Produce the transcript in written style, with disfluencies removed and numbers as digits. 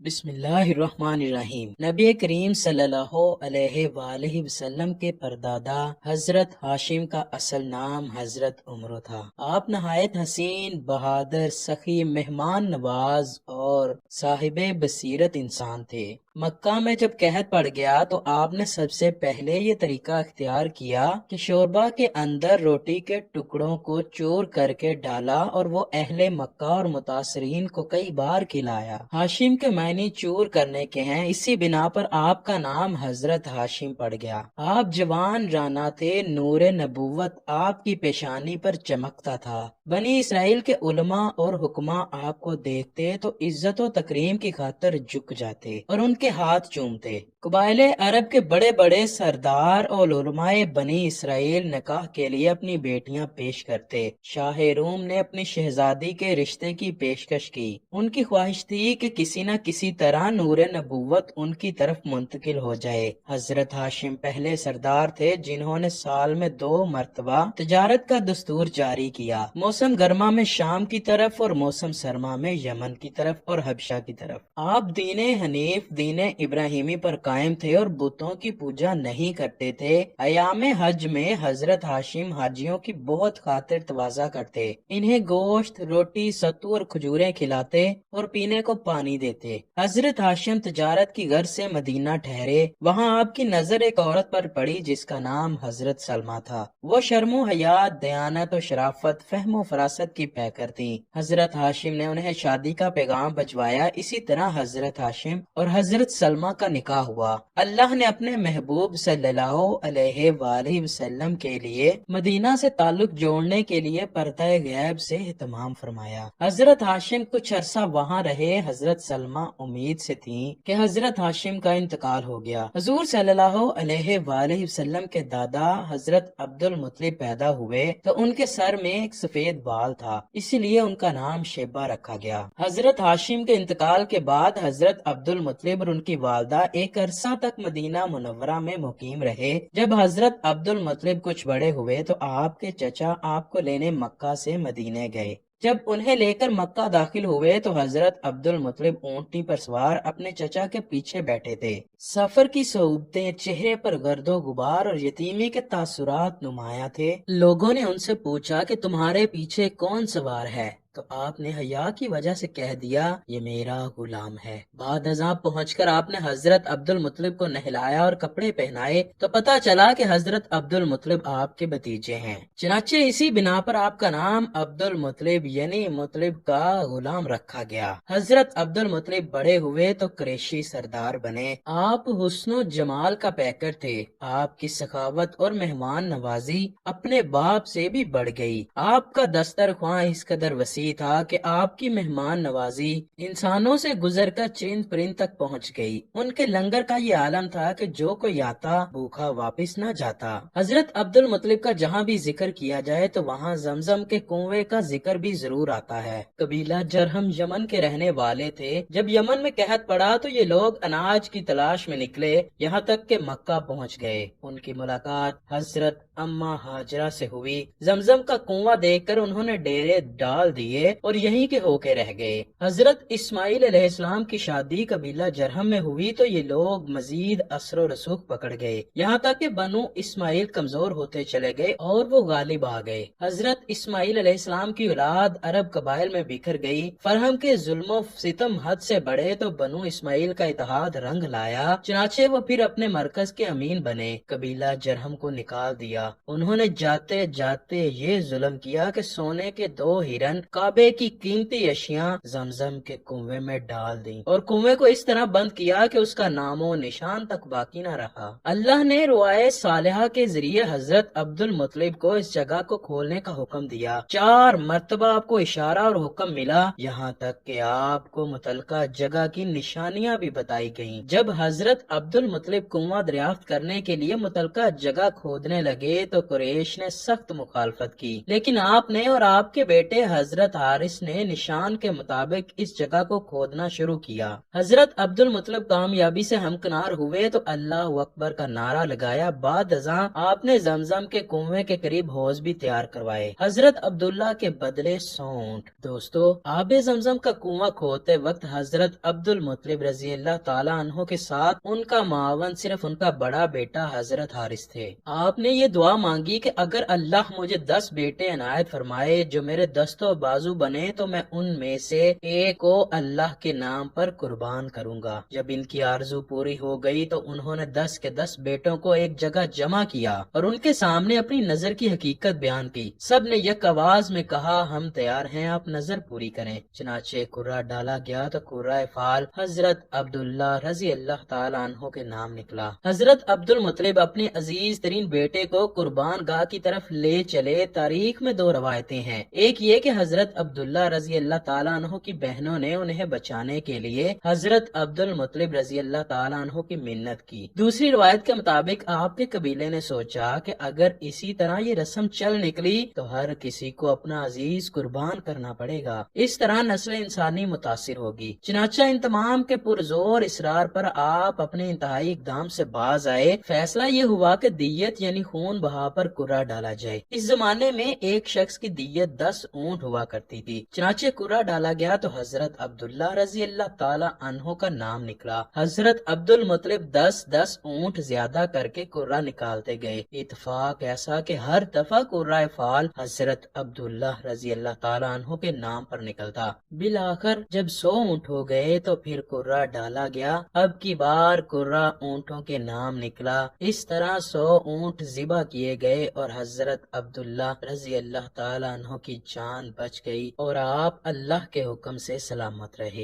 بسم اللہ الرحمن الرحیم۔ نبی کریم صلی اللہ علیہ وآلہ وسلم کے پردادا حضرت ہاشم کا اصل نام حضرت عمرو تھا۔ آپ نہایت حسین، بہادر، سخی، مہمان نواز اور صاحب بصیرت انسان تھے۔ مکہ میں جب قحط پڑ گیا تو آپ نے سب سے پہلے یہ طریقہ اختیار کیا کہ شوربہ کے اندر روٹی کے ٹکڑوں کو چور کر کے ڈالا اور وہ اہل مکہ اور متاثرین کو کئی بار کھلایا۔ ہاشم کے معنی چور کرنے کے ہیں، اسی بنا پر آپ کا نام حضرت ہاشم پڑ گیا۔ آپ جوان رانا تھے، نور نبوت آپ کی پیشانی پر چمکتا تھا۔ بنی اسرائیل کے علماء اور حکماء آپ کو دیکھتے تو عزت و تکریم کی خاطر جھک جاتے اور ان کے ہاتھ چومتے۔ قبائل عرب کے بڑے بڑے سردار اور علماء بنی اسرائیل نکاح کے لیے اپنی بیٹیاں پیش کرتے۔ شاہ روم نے اپنی شہزادی کے رشتے کی پیشکش کی۔ ان کی خواہش تھی کہ کسی نہ کسی طرح نور نبوت ان کی طرف منتقل ہو جائے۔ حضرت ہاشم پہلے سردار تھے جنہوں نے سال میں 2 مرتبہ تجارت کا دستور جاری کیا، موسم گرما میں شام کی طرف اور موسم سرما میں یمن کی طرف اور حبشہ کی طرف۔ آپ دین حنیف، دین ابراہیمی پر قائم تھے اور بتوں کی پوجا نہیں کرتے تھے۔ ایام حج میں حضرت ہاشم حاجیوں کی بہت خاطر تواضع کرتے، انہیں گوشت، روٹی، ستو اور کھجوریں کھلاتے اور پینے کو پانی دیتے۔ حضرت ہاشم تجارت کی غرض سے مدینہ ٹھہرے، وہاں آپ کی نظر ایک عورت پر پڑی جس کا نام حضرت سلمہ تھا۔ وہ شرم و حیات، دیانت و شرافت، فہم و فراست کی پیکر تھی۔ حضرت ہاشم نے انہیں شادی کا پیغام بھجوایا، اسی طرح حضرت ہاشم اور حضرت سلمہ کا نکاح ہوا۔ اللہ نے اپنے محبوب صلی اللہ علیہ وآلہ وسلم کے لیے مدینہ سے تعلق جوڑنے کے لیے پردہ غیب سے اہتمام فرمایا۔ حضرت ہاشم کچھ عرصہ وہاں رہے۔ حضرت سلمہ امید سے تھیں کہ حضرت ہاشم کا انتقال ہو گیا۔ حضور صلی اللہ علیہ وآلہ وسلم کے دادا حضرت عبد المطلب پیدا ہوئے تو ان کے سر میں ایک سفید بال تھا، اسی لیے ان کا نام شیبہ رکھا گیا۔ حضرت ہاشم کے انتقال کے بعد حضرت عبد المطلب اور ان کی والدہ ایک عرصہ تک مدینہ منورہ میں مقیم رہے۔ جب حضرت عبد المطلب کچھ بڑے ہوئے تو آپ کے چچا آپ کو لینے مکہ سے مدینے گئے۔ جب انہیں لے کر مکہ داخل ہوئے تو حضرت عبد المطلب اونٹنی پر سوار اپنے چچا کے پیچھے بیٹھے تھے۔ سفر کی صعوبتیں، چہرے پر گرد و غبار اور یتیمی کے تاثرات نمایاں تھے۔ لوگوں نے ان سے پوچھا کہ تمہارے پیچھے کون سوار ہے؟ تو آپ نے حیا کی وجہ سے کہہ دیا یہ میرا غلام ہے۔ بعد ازاں پہنچ کر آپ نے حضرت عبد المطلب کو نہلایا اور کپڑے پہنائے تو پتہ چلا کہ حضرت عبد المطلب آپ کے بھتیجے ہیں۔ چنانچہ اسی بنا پر آپ کا نام عبد المطلب یعنی مطلب کا غلام رکھا گیا۔ حضرت عبد المطلب بڑے ہوئے تو قریشی سردار بنے۔ آپ حسن و جمال کا پیکر تھے۔ آپ کی سخاوت اور مہمان نوازی اپنے باپ سے بھی بڑھ گئی۔ آپ کا دسترخوان اس قدر وسیع تھا کہ آپ کی مہمان نوازی انسانوں سے گزر کر چرند پرند تک پہنچ گئی۔ ان کے لنگر کا یہ عالم تھا کہ جو کوئی آتا بھوکا واپس نہ جاتا۔ حضرت عبد المطلب کا جہاں بھی ذکر کیا جائے تو وہاں زمزم کے کنویں کا ذکر بھی ضرور آتا ہے۔ قبیلہ جرہم یمن کے رہنے والے تھے۔ جب یمن میں قحط پڑا تو یہ لوگ اناج کی تلاش میں نکلے، یہاں تک کہ مکہ پہنچ گئے۔ ان کی ملاقات حضرت اما ہاجرہ سے ہوئی۔ زمزم کا کنواں دیکھ کر انہوں نے ڈیرے ڈال دیے اور یہیں کے ہو کے رہ گئے۔ حضرت اسماعیل علیہ السلام کی شادی قبیلہ جرہم میں ہوئی تو یہ لوگ مزید اثر و رسوخ پکڑ گئے، یہاں تک کہ بنو اسماعیل کمزور ہوتے چلے گئے اور وہ غالب آ گئے۔ حضرت اسماعیل علیہ السلام کی اولاد عرب قبائل میں بکھر گئی۔ فرہنگ کے ظلم و ستم حد سے بڑھے تو بنو اسماعیل کا اتحاد رنگ لایا، چنانچہ وہ پھر اپنے مرکز کے امین بنے۔ قبیلہ جرہم کو نکال دیا۔ انہوں نے جاتے جاتے یہ ظلم کیا کہ سونے کے 2 ہرن کعبے کی قیمتی اشیاء زمزم کے کنویں میں ڈال دیں اور کنویں کو اس طرح بند کیا کہ اس کا نام و نشان تک باقی نہ رہا۔ اللہ نے رعائے صالحہ کے ذریعے حضرت عبد المطلب کو اس جگہ کو کھولنے کا حکم دیا۔ 4 مرتبہ آپ کو اشارہ اور حکم ملا، یہاں تک کہ آپ کو متعلقہ جگہ کی نشانیاں بھی بتائی گئیں۔ جب حضرت عبد المطلب کنواں دریافت کرنے کے لیے متعلقہ جگہ کھودنے لگے تو قریش نے سخت مخالفت کی، لیکن آپ نے اور آپ کے بیٹے حضرت حضرت حارث نے نشان کے مطابق اس جگہ کو کھودنا شروع کیا۔ حضرت عبد المطلب کامیابی سے ہمکنار ہوئے تو اللہ اکبر کا نعرہ لگایا۔ بعد ازاں آپ نے زمزم کے کنویں کے قریب حوض بھی تیار کروائے۔ حضرت عبداللہ کے بدلے 100 اونٹ۔ دوستو، آب زمزم کا کنواں کھودتے وقت حضرت عبد المطلب رضی اللہ تعالیٰ عنہ کے ساتھ ان کا معاون صرف ان کا بڑا بیٹا حضرت حارث تھے۔ آپ نے یہ دعا مانگی کہ اگر اللہ مجھے 10 بیٹے عنایت فرمائے جو میرے دست و بازو بنے تو میں ان میں سے ایک کو اللہ کے نام پر قربان کروں گا۔ جب ان کی آرزو پوری ہو گئی تو انہوں نے 10 کے 10 بیٹوں کو ایک جگہ جمع کیا اور ان کے سامنے اپنی نظر کی حقیقت بیان کی۔ سب نے یک آواز میں کہا ہم تیار ہیں، آپ نظر پوری کریں۔ چنانچہ کرہ ڈالا گیا تو کرہ فال حضرت عبداللہ رضی اللہ تعالیٰ عنہ کے نام نکلا۔ حضرت عبد المطلب اپنے عزیز ترین بیٹے کو قربان گاہ کی طرف لے چلے۔ تاریخ میں 2 روایتیں ہیں، ایک یہ کہ حضرت عبداللہ رضی اللہ تعالیٰ عنہ کی بہنوں نے انہیں بچانے کے لیے حضرت عبد المطلب رضی اللہ تعالیٰ عنہ کی منت کی۔ دوسری روایت کے مطابق آپ کے قبیلے نے سوچا کہ اگر اسی طرح یہ رسم چل نکلی تو ہر کسی کو اپنا عزیز قربان کرنا پڑے گا، اس طرح نسل انسانی متاثر ہوگی۔ چنانچہ ان تمام کے پرزور اصرار پر آپ اپنے انتہائی اقدام سے باز آئے۔ فیصلہ یہ ہوا کہ دیت یعنی خون بہا پر کرہ ڈالا جائے۔ اس زمانے میں ایک شخص کی دیت 10 اونٹ ہوا کرتی تھی۔ چنانچہ کرہ ڈالا گیا تو حضرت عبداللہ رضی اللہ تعالی عنہ کا نام نکلا۔ حضرت عبد المطلب 10 اونٹ زیادہ کر کے کرہ نکالتے گئے۔ اتفاق ایسا کہ ہر دفعہ کرہ فال حضرت عبداللہ رضی اللہ تعالی عنہ کے نام پر نکلتا۔ بالآخر جب 100 اونٹ ہو گئے تو پھر کرہ ڈالا گیا۔ اب کی بار کرہ اونٹوں کے نام نکلا۔ اس طرح 100 اونٹ ذبح کیے گئے اور حضرت عبداللہ رضی اللہ تعالی عنہ کی جان بچ گئی اور آپ اللہ کے حکم سے سلامت رہے۔